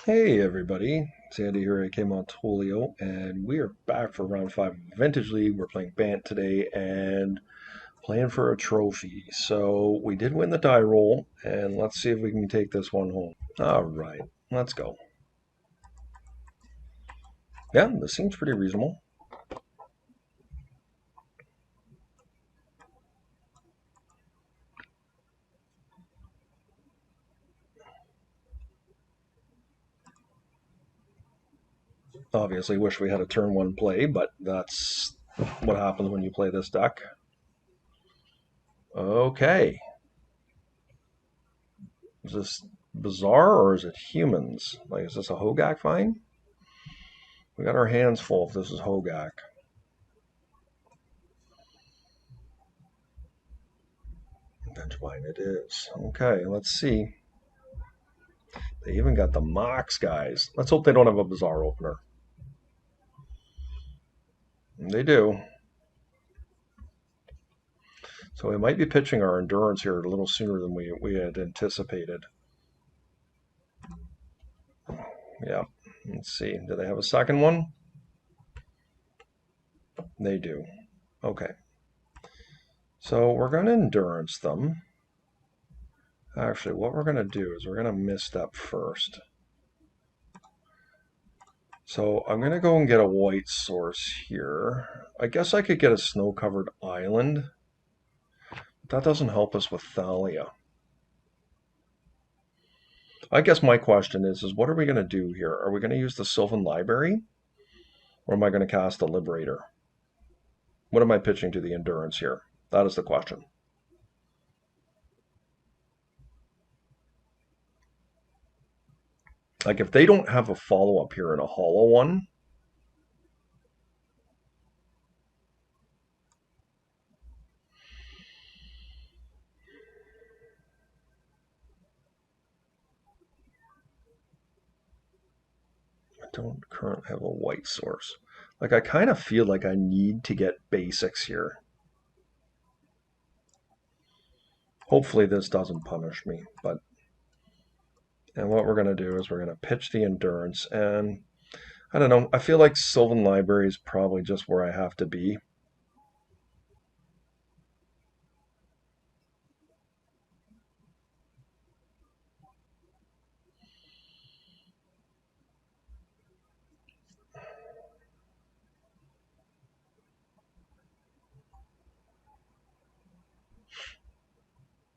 Hey everybody, it's Andy here at Montoglio, and we are back for round 5 of Vintage League. We're playing Bant today and playing for a trophy. So we did win the die roll, and let's see if we can take this one home. Alright, let's go. Yeah, this seems pretty reasonable. Obviously wish we had a turn 1 play, but that's what happens when you play this deck. Okay. Is this bizarre or is it humans? Like, is this a Hogak find? We got our hands full if this is Hogak. Benchline it is. Okay, let's see. They even got the Mox guys. Let's hope they don't have a bizarre opener. They do. So we might be pitching our endurance here a little sooner than we had anticipated. Yeah. Let's see. Do they have a second one? They do. Okay. So we're going to endurance them. Actually, what we're going to do is we're going to misstep first. So I'm going to go and get a white source here. I guess I could get a snow-covered island. That doesn't help us with Thalia. I guess my question is what are we going to do here? Are we going to use the Sylvan Library? Or am I going to cast the Liberator? What am I pitching to the Endurance here? That is the question. Like, if they don't have a follow-up here in a hollow one, I don't currently have a white source. Like, I kind of feel like I need to get basics here. Hopefully this doesn't punish me, but... And what we're going to do is we're going to pitch the Endurance, and I don't know, I feel like Sylvan Library is probably just where I have to be.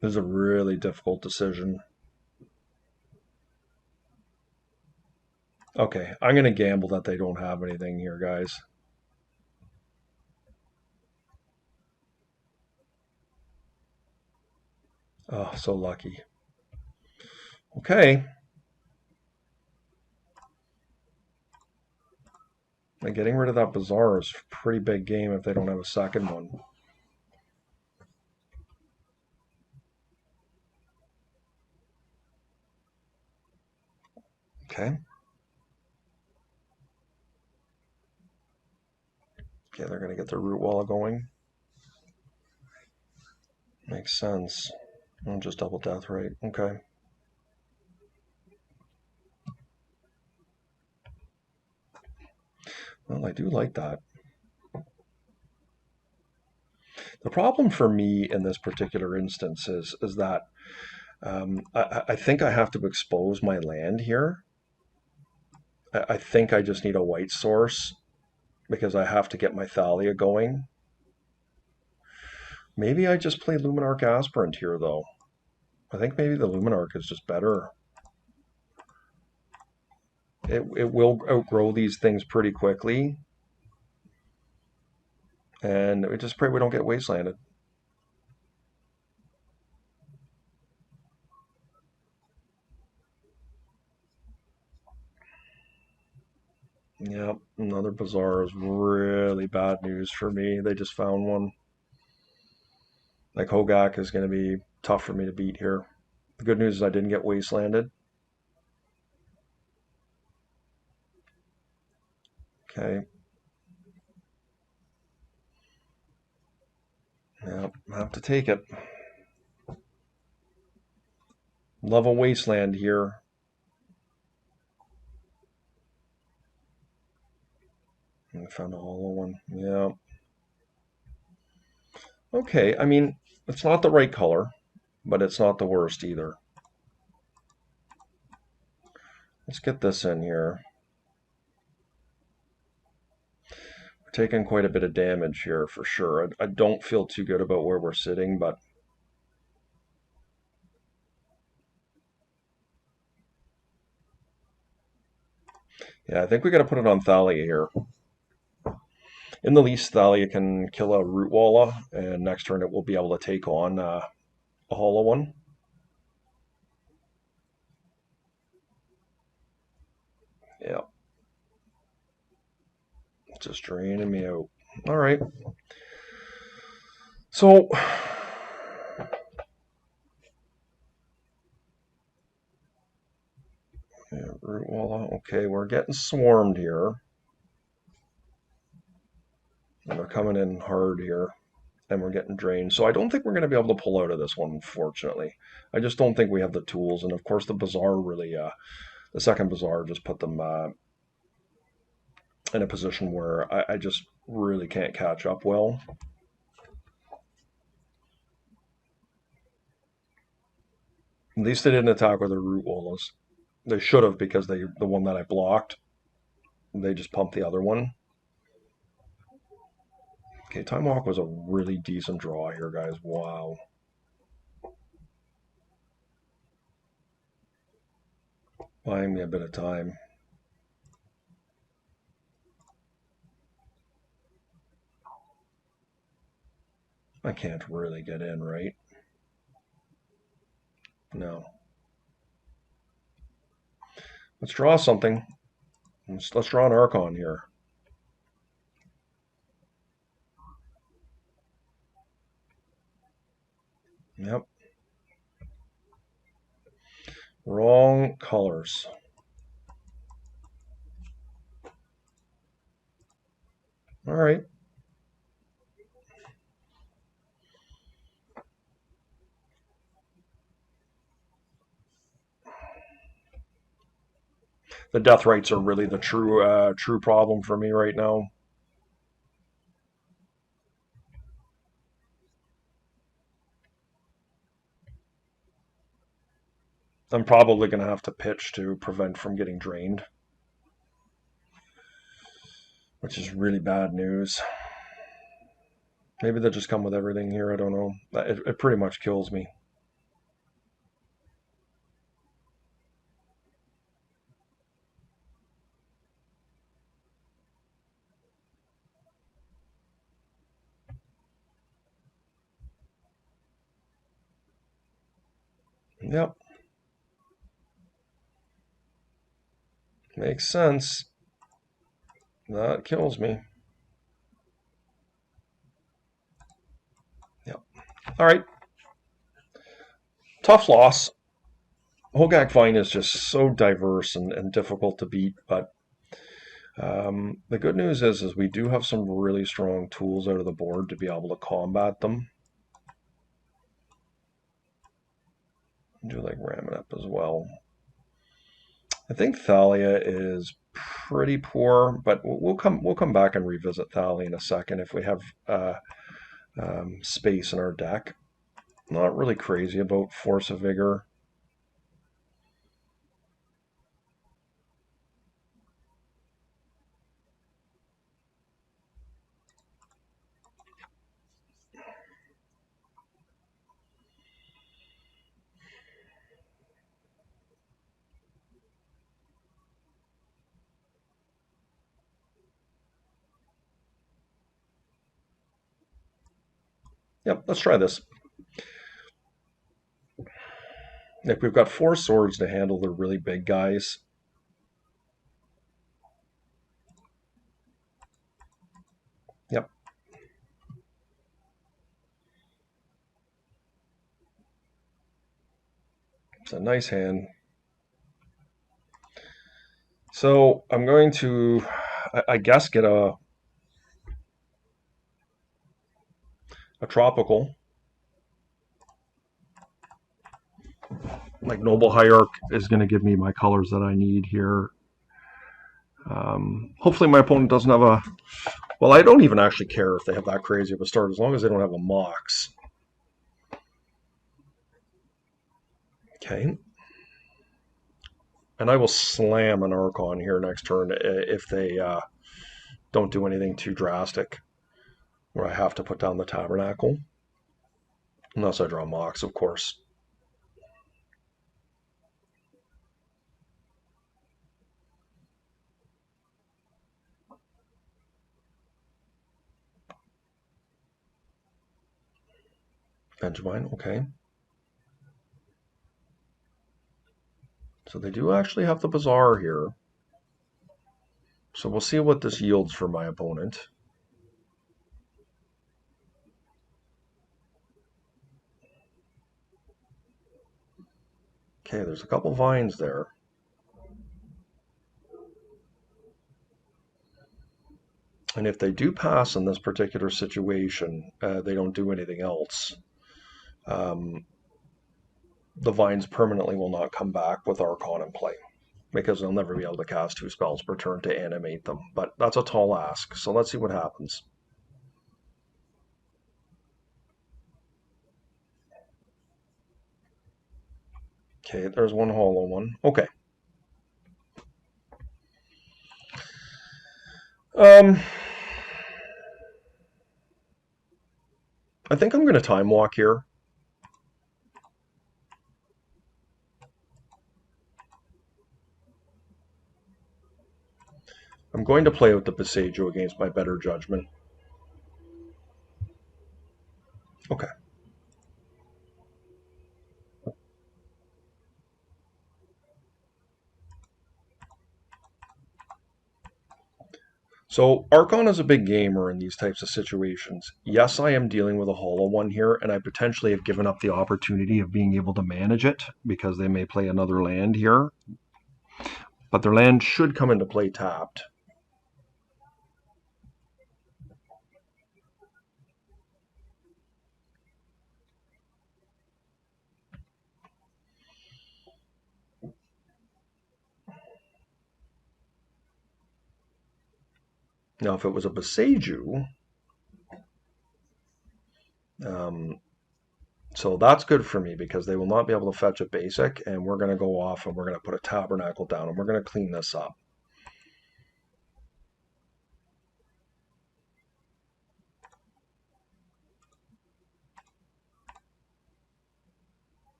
This is a really difficult decision. Okay, I'm going to gamble that they don't have anything here, guys. Oh, so lucky. Okay. And getting rid of that Bazaar is a pretty big game if they don't have a second one. Okay. Okay, they're going to get their root wall going. Makes sense. I'll just double death rate. Okay. Well, I do like that. The problem for me in this particular instance is that I think I have to expose my land here. I think I just need a white source because I have to get my Thalia going. Maybe I just play Luminarch Aspirant here, though. I think maybe the Luminarch is just better. It will outgrow these things pretty quickly. And we just pray we don't get wastelanded. Yep, another Bazaar is really bad news for me. They just found one. Like, Hogak is going to be tough for me to beat here. The good news is I didn't get wastelanded. Okay. Yep, I have to take it. Love a wasteland here. I found a hollow one. Yeah. Okay, I mean, it's not the right color, but it's not the worst either. Let's get this in here. We're taking quite a bit of damage here for sure. I don't feel too good about where we're sitting, but yeah, I think we got to put it on Thalia here. In the least, Thalia can kill a Root Walla, and next turn it will be able to take on a hollow one. Yeah. Just draining me out. All right. So, yeah, Root Walla. Okay, we're getting swarmed here. And they're coming in hard here. And we're getting drained. So I don't think we're going to be able to pull out of this one, unfortunately. I just don't think we have the tools. And of course, the Bazaar really, the second Bazaar just put them in a position where I just really can't catch up well. At least they didn't attack with their Root Wallas. They should have, because the one that I blocked, they just pumped the other one. Okay, Time Walk was a really decent draw here, guys. Wow. Buying me a bit of time. I can't really get in, right? No. Let's draw something. Let's draw an Archon here. Yep. Wrong colors. All right. The death rates are really the true problem for me right now. I'm probably going to have to pitch to prevent from getting drained, which is really bad news. Maybe they'll just come with everything here. I don't know. It pretty much kills me. Yep. Makes sense. That kills me. Yep. All right. Tough loss. Hogak Vine is just so diverse and difficult to beat, but the good news is we do have some really strong tools out of the board to be able to combat them. Do like Raminep as well. I think Thalia is pretty poor, but we'll come back and revisit Thalia in a second if we have space in our deck. Not really crazy about Force of Vigor. Yep, let's try this. If we've got 4 swords to handle the really big guys. Yep. It's a nice hand. So I'm going to, I guess, get a tropical. Like Noble Hierarch is going to give me my colors that I need here. Hopefully my opponent doesn't have a... Well, I don't even actually care if they have that crazy of a start, as long as they don't have a Mox. Okay. And I will slam an Archon here next turn if they don't do anything too drastic, where I have to put down the Tabernacle. Unless I draw Mox, of course. Vengevine, okay. So they do actually have the Bazaar here. So we'll see what this yields for my opponent. Okay, there's a couple vines there. And if they do pass in this particular situation, they don't do anything else. The vines permanently will not come back with Archon in play, because they'll never be able to cast 2 spells per turn to animate them. But that's a tall ask, so let's see what happens. Okay, there's one hollow one. Okay. I think I'm going to time walk here. I'm going to play with the Passaggio against my better judgment. Okay. So Archon is a big gamer in these types of situations. Yes, I am dealing with a hollow one here, and I potentially have given up the opportunity of being able to manage it because they may play another land here. But their land should come into play tapped. Now, if it was a Passaggio, so that's good for me because they will not be able to fetch a basic, and we're going to go off and we're going to put a Tabernacle down, and we're going to clean this up.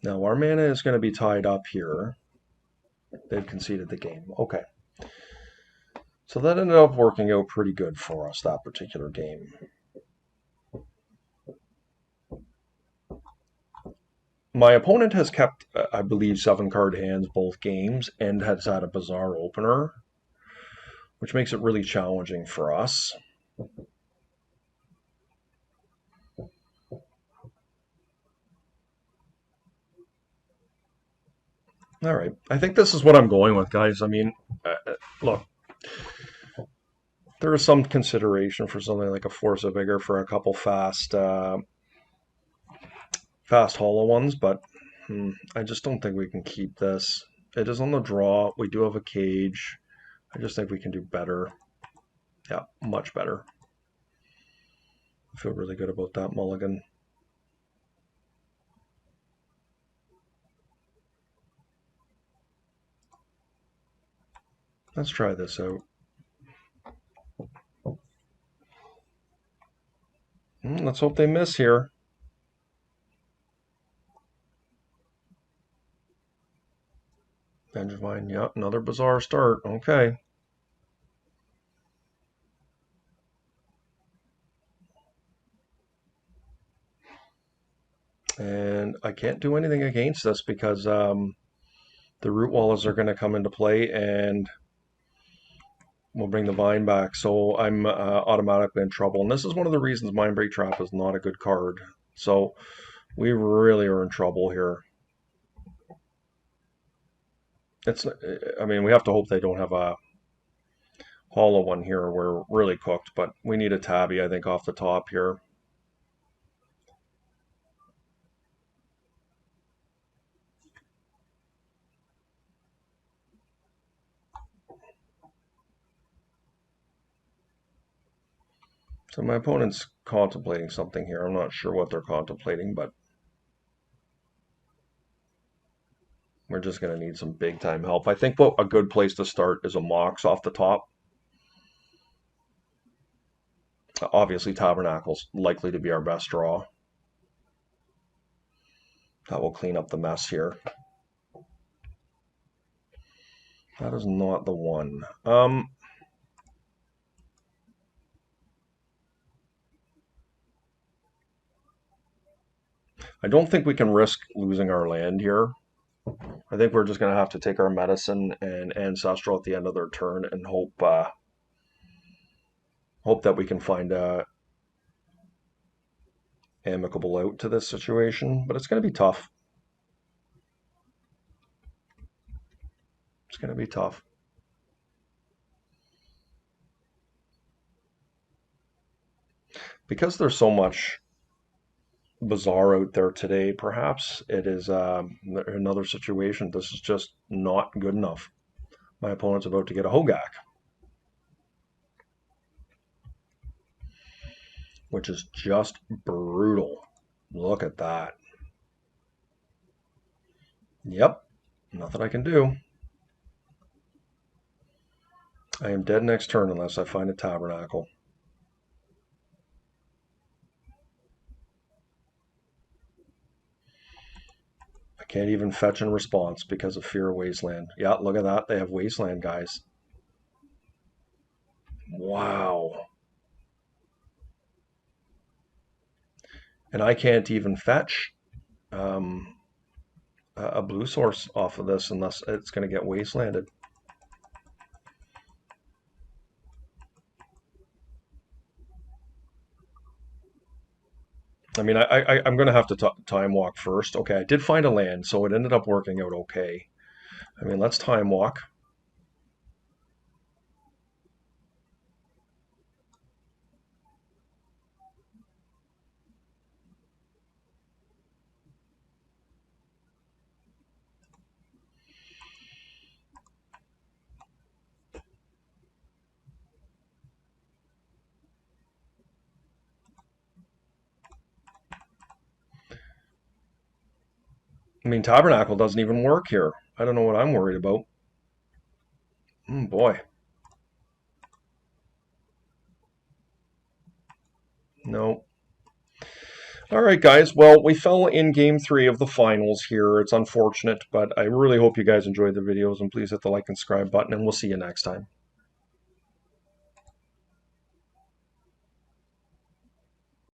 Now, our mana is going to be tied up here. They've conceded the game. Okay. So that ended up working out pretty good for us, that particular game. My opponent has kept, I believe, 7-card hands both games and has had a Bazaar opener, which makes it really challenging for us. All right. I think this is what I'm going with, guys. I mean, look, there is some consideration for something like a Force of Vigor for a couple fast hollow ones, but I just don't think we can keep this. It is on the draw. We do have a cage. I just think we can do better. Yeah, much better. I feel really good about that mulligan. Let's try this out. Let's hope they miss here. Vengevine, yeah, another Bazaar start. Okay. And I can't do anything against this because the Root Wallers are going to come into play and we'll bring the Vine back. So I'm automatically in trouble. And this is one of the reasons Mindbreak Trap is not a good card. So we really are in trouble here. I mean, we have to hope they don't have a hollow one here. We're really cooked, but we need a Tabby, I think, off the top here. So my opponent's contemplating something here. I'm not sure what they're contemplating, but we're just going to need some big time help. I think what a good place to start is a Mox off the top. Obviously, Tabernacle's likely to be our best draw. That will clean up the mess here. That is not the one. I don't think we can risk losing our land here. I think we're just going to have to take our medicine and ancestral at the end of their turn and hope that we can find a amicable out to this situation. But it's going to be tough. It's going to be tough. Because there's so much bizarre out there today, perhaps it is another situation. This is just not good enough. My opponent's about to get a Hogak, which is just brutal. Look at that. Yep, nothing I can do. I am dead next turn unless I find a Tabernacle. I can't even fetch in response because of fear of Wasteland. Yeah, look at that. They have Wasteland, guys. Wow. And I can't even fetch a blue source off of this unless it's going to get Wastelanded. I mean, I'm going to have to time walk first. Okay, I did find a land, so it ended up working out okay. I mean, let's time walk. I mean, Tabernacle doesn't even work here. I don't know what I'm worried about. Boy. No. All right, guys. Well, we fell in game 3 of the finals here. It's unfortunate, but I really hope you guys enjoyed the videos, and please hit the like and subscribe button, and we'll see you next time.